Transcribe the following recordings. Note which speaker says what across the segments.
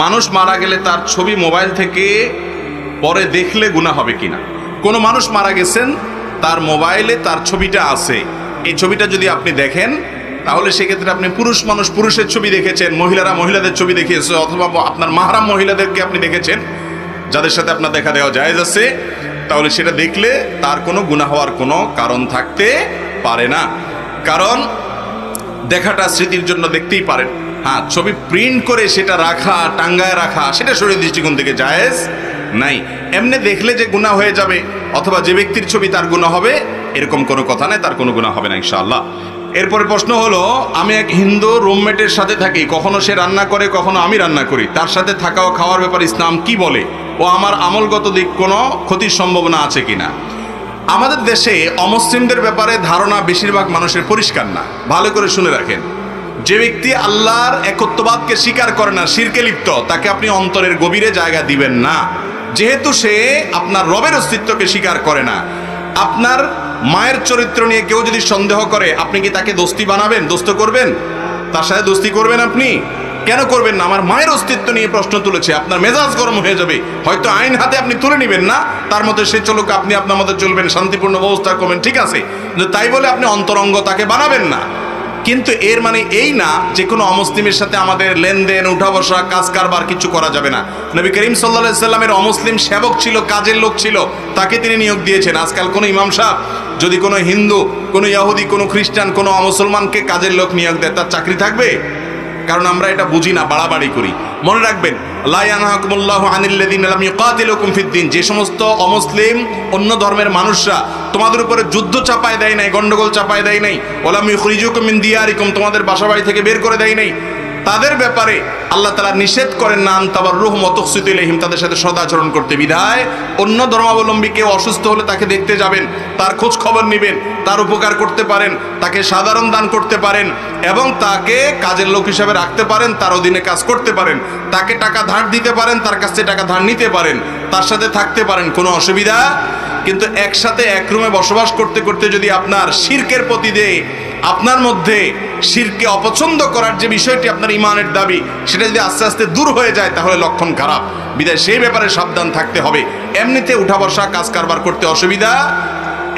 Speaker 1: মানুষ মারা গেলে তার ছবি মোবাইল থেকে পরে দেখলে গুনাহ হবে কিনা। কোনো মানুষ মারা গেছেন, তার মোবাইলে তার ছবিটা আছে, এই ছবিটা যদি আপনি দেখেন তাহলে সেক্ষেত্রে আপনি পুরুষ মানুষ পুরুষের ছবি দেখেছেন, মহিলারা মহিলাদের ছবি দেখিয়েছে, অথবা আপনার মাহরাম মহিলাদেরকে আপনি দেখেছেন যাদের সাথে আপনার দেখা দেওয়া জায়েজ আছে, তাহলে সেটা দেখলে তার কোনো গুনাহ হওয়ার কোনো কারণ থাকতে পারে না। কারণ দেখাটা স্মৃতির জন্য দেখতেই পারেন। হ্যাঁ, ছবি প্রিন্ট করে সেটা রাখা, টাঙ্গায় রাখা, সেটা শরীয়তের দৃষ্টিকোণ থেকে জায়েজ নাই। এমনি দেখলে যে গুনাহ হয়ে যাবে অথবা যে ব্যক্তির ছবি তার গুনাহ হবে, এরকম কোনো কথা নাই, তার কোনো গুনাহ হবে না ইনশাআল্লাহ। এরপরে প্রশ্ন হলো, আমি এক হিন্দু রুমমেটের সাথে থাকি, কখনো সে রান্না করে কখনো আমি রান্না করি, তার সাথে থাকা ও খাওয়ার ব্যাপারে ইসলাম কি বলে ও আমার আমলগত দিক কোনো ক্ষতির সম্ভাবনা আছে কিনা? আমাদের দেশে অমুসলিমদের ব্যাপারে ধারণা বেশিরভাগ মানুষের পরিষ্কার না। ভালো করে শুনে রাখেন, যে ব্যক্তি আল্লাহর একত্ববাদকে স্বীকার করে না, শিরকে লিপ্ত, তাকে আপনি অন্তরের গভীরে জায়গা দিবেন না, যেহেতু সে আপনার রবের অস্তিত্বকে স্বীকার করে না। আপনার মায়ের চরিত্র নিয়ে কেউ যদি সন্দেহ করে, আপনি কি তাকে দোস্তি বানাবেন, দোস্ত করবেন? তার সাথে দোস্তি করবেন? আপনি কেন করবেন না? আমার মায়ের অস্তিত্ব নিয়ে প্রশ্ন তুলেছে, আপনার মেজাজ গরম হয়ে যাবে, হয়তো আইন হাতে আপনি তুলে নেবেন না, তার মধ্যে সে চলুক, আপনি আপনার মধ্যে চলবেন, শান্তিপূর্ণ ব্যবস্থা করবেন, ঠিক আছে, কিন্তু তাই বলে আপনি অন্তরঙ্গ তাকে বানাবেন না। কিন্তু এর মানে এই না যে কোনো অমুসলিমের সাথে আমাদের লেনদেন, উঠা বসা, কাজ কারবার কিছু করা যাবে না। নবী করিম সাল্লাল্লাহু আলাইহি সাল্লামের অমুসলিম সেবক ছিল, কাজের লোক ছিল, তাকে তিনি নিয়োগ দিয়েছেন। আজকাল কোনো ইমাম সাহেব যদি কোনো হিন্দু, কোনো ইহুদি, কোনো খ্রিস্টান, কোনো অমুসলমানকে কাজের লোক নিয়োগ দেয়, তার চাকরি থাকবে? কারণ আমরা এটা বুঝি না, বাড়াবাড়ি করি। মনে রাখবেন, লা ইয়ানহাকুমুল্লাহু আনিল্লাযিনা লাম ইউকাতিলুকুম ফিদ-দ্বীন, যে সমস্ত অমুসলিম অন্য ধর্মের মানুষরা তোমাদের উপরে যুদ্ধ চাপায় দেয় নাই, গন্ডগোল চাপায় দেয় নাই, ওয়ালাম ইউখরিজুকুম মিন দিয়ারিকুম, তোমাদের বাসাবাড়ি থেকে বের করে দেয় নাই, তাদের ব্যাপারে আল্লাহ তাআলা নিষেধ করেন না তাবাররুহুম ওয়া তুকসিতু ইলাইহিম, তাদের সাথে সদাচরণ করতে। বিধায় অন্য ধর্মাবলম্বী কেউ অসুস্থ হলে তাকে দেখতে যাবেন, তার খোঁজ খবর নেবেন, তার উপকার করতে পারেন, তাকে সাধারণ দান করতে পারেন, এবং তাকে কাজের লোক হিসাবে রাখতে পারেন, তার অধীনে কাজ করতে পারেন, তাকে টাকা ধার দিতে পারেন, তার কাছ থেকে টাকা ধার নিতে পারেন, তার সাথে থাকতে পারেন, কোনো অসুবিধা। কিন্তু একসাথে এক রুমে বসবাস করতে করতে যদি আপনার শিরকের প্রতি দিয়ে আপনার মধ্যে শিরকে অপছন্দ করার যে বিষয়টি আপনার ইমানের দাবি, সেটা যদি আস্তে আস্তে দূর হয়ে যায়, তাহলে লক্ষণ খারাপ। বিধায় সেই ব্যাপারে সাবধান থাকতে হবে। এমনিতে উঠা বসা, কাজ কারবার করতে অসুবিধা।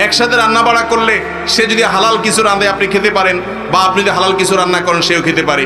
Speaker 1: একসাথে রান্না বাড়া করলে সে যদি হালাল কিছু রাঁধে আপনি খেতে পারেন, বা আপনি যদি হালাল কিছু রান্না করেন সেও খেতে পারে।